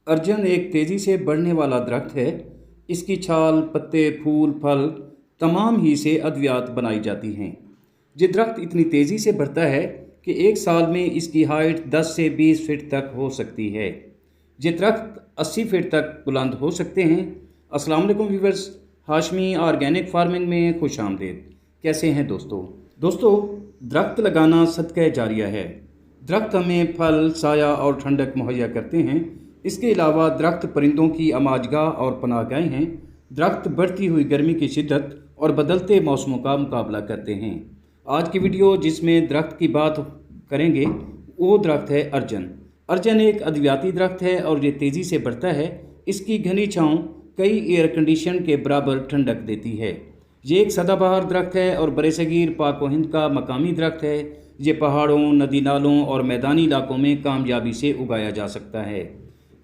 अर्जन एक तेज़ी से बढ़ने वाला दरख्त है। इसकी छाल, पत्ते, फूल, फल तमाम ही से अद्वियात बनाई जाती हैं। ये दरख्त इतनी तेज़ी से बढ़ता है कि एक साल में इसकी हाइट 10 से 20 फीट तक हो सकती है। ये दरख्त 80 फीट तक बुलंद हो सकते हैं। अस्सलाम वालेकुम व्यूअर्स, हाशमी ऑर्गेनिक फार्मिंग में खुश आमदीद। कैसे हैं दोस्तों, दरख्त लगाना सदका जारिया है। दरख्त हमें फल, साया और ठंडक मुहैया करते हैं। इसके अलावा दरख्त परिंदों की अमाजगाह और पनाहगाहें हैं। दरख्त बढ़ती हुई गर्मी की शिद्दत और बदलते मौसमों का मुकाबला करते हैं। आज की वीडियो जिसमें दरख्त की बात करेंगे वो दरख्त है अर्जन। अर्जन एक अद्वियाती दरख्त है और ये तेज़ी से बढ़ता है। इसकी घनी छाँव कई एयर कंडीशन के बराबर ठंडक देती है। ये एक सदाबहार दरख्त है और बरसगीर पाक व हिंद का मकामी दरख्त है। ये पहाड़ों, नदी नालों और मैदानी इलाकों में कामयाबी से उगाया जा सकता है।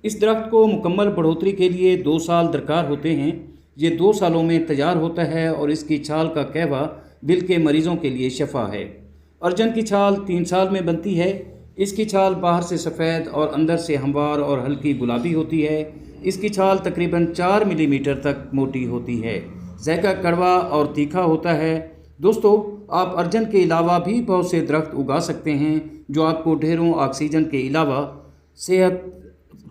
इस दरख्त को मुकम्मल बढ़ोतरी के लिए 2 साल दरकार होते हैं। ये 2 सालों में तैयार होता है और इसकी छाल का कहवा दिल के मरीज़ों के लिए शफा है। अर्जन की छाल 3 साल में बनती है। इसकी छाल बाहर से सफ़ेद और अंदर से हमवार और हल्की गुलाबी होती है। इसकी छाल तकरीबन 4 मिलीमीटर तक मोटी होती है। ज़ायका कड़वा और तीखा होता है। दोस्तों, आप अर्जन के अलावा भी बहुत से दरख्त उगा सकते हैं जो आपको ढेरों ऑक्सीजन के अलावा सेहत,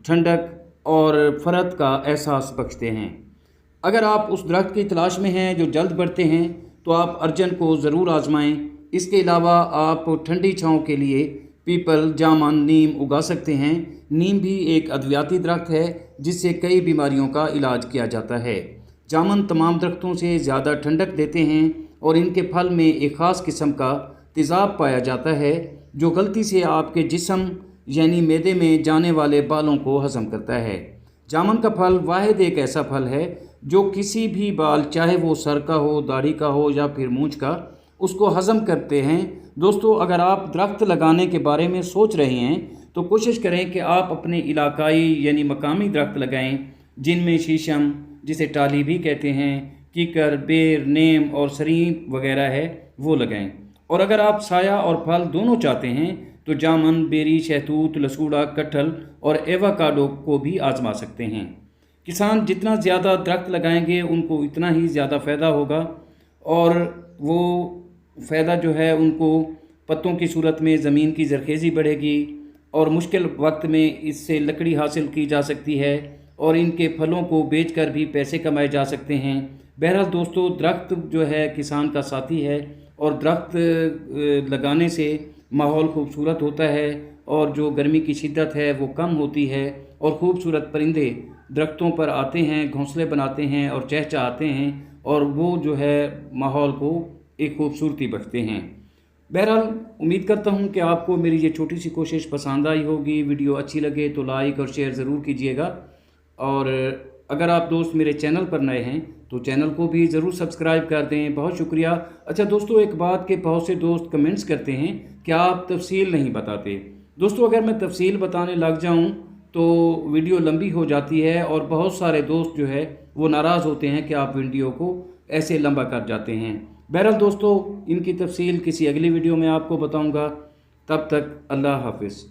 ठंडक और फ़रत का एहसास बख्शते हैं। अगर आप उस दरख्त की तलाश में हैं जो जल्द बढ़ते हैं तो आप अर्जन को ज़रूर आजमाएं। इसके अलावा आप ठंडी छाँव के लिए पीपल, जामुन, नीम उगा सकते हैं। नीम भी एक अद्वियाती दरख्त है जिससे कई बीमारियों का इलाज किया जाता है। जामुन तमाम दरख्तों से ज़्यादा ठंडक देते हैं और इनके फल में एक ख़ास किस्म का तेज़ाब पाया जाता है जो गलती से आपके जिस्म यानी मैदे में जाने वाले बालों को हज़म करता है। जामुन का फल वाहिद एक ऐसा फल है जो किसी भी बाल, चाहे वो सर का हो, दाढ़ी का हो या फिर मूंछ का, उसको हज़म करते हैं। दोस्तों, अगर आप दरख्त लगाने के बारे में सोच रहे हैं तो कोशिश करें कि आप अपने इलाकाई यानी मकामी दरख्त लगाएं जिनमें शीशम, जिसे टाली भी कहते हैं, कीकर, बेर, नीम और सरीं वगैरह है, वो लगाएं। और अगर आप साया और फल दोनों चाहते हैं तो जामुन, बेरी, शहतूत, लसूड़ा, कटहल और एवोकाडो को भी आजमा सकते हैं। किसान जितना ज़्यादा दरख्त लगाएंगे उनको इतना ही ज़्यादा फ़ायदा होगा और वो फ़ायदा जो है उनको पत्तों की सूरत में ज़मीन की ज़रखेज़ी बढ़ेगी और मुश्किल वक्त में इससे लकड़ी हासिल की जा सकती है और इनके फलों को बेचकर भी पैसे कमाए जा सकते हैं। बहरहाल दोस्तों, दरख्त जो है किसान का साथी है और दरख्त लगाने से माहौल खूबसूरत होता है और जो गर्मी की शिद्दत है वो कम होती है और खूबसूरत परिंदे दरख्तों पर आते हैं, घोंसले बनाते हैं और चहचहाते हैं और वो जो है माहौल को एक खूबसूरती बख्शते हैं। बहरहाल उम्मीद करता हूँ कि आपको मेरी ये छोटी सी कोशिश पसंद आई होगी। वीडियो अच्छी लगे तो लाइक और शेयर ज़रूर कीजिएगा और अगर आप दोस्त मेरे चैनल पर नए हैं तो चैनल को भी ज़रूर सब्सक्राइब कर दें। बहुत शुक्रिया। अच्छा दोस्तों, एक बात के बहुत से दोस्त कमेंट्स करते हैं कि आप तफसील नहीं बताते। दोस्तों, अगर मैं तफसील बताने लग जाऊं तो वीडियो लंबी हो जाती है और बहुत सारे दोस्त जो है वो नाराज़ होते हैं कि आप वीडियो को ऐसे लंबा कर जाते हैं। बहरहाल दोस्तों, इनकी तफसील किसी अगली वीडियो में आपको बताऊँगा। तब तक अल्लाह हाफिज़।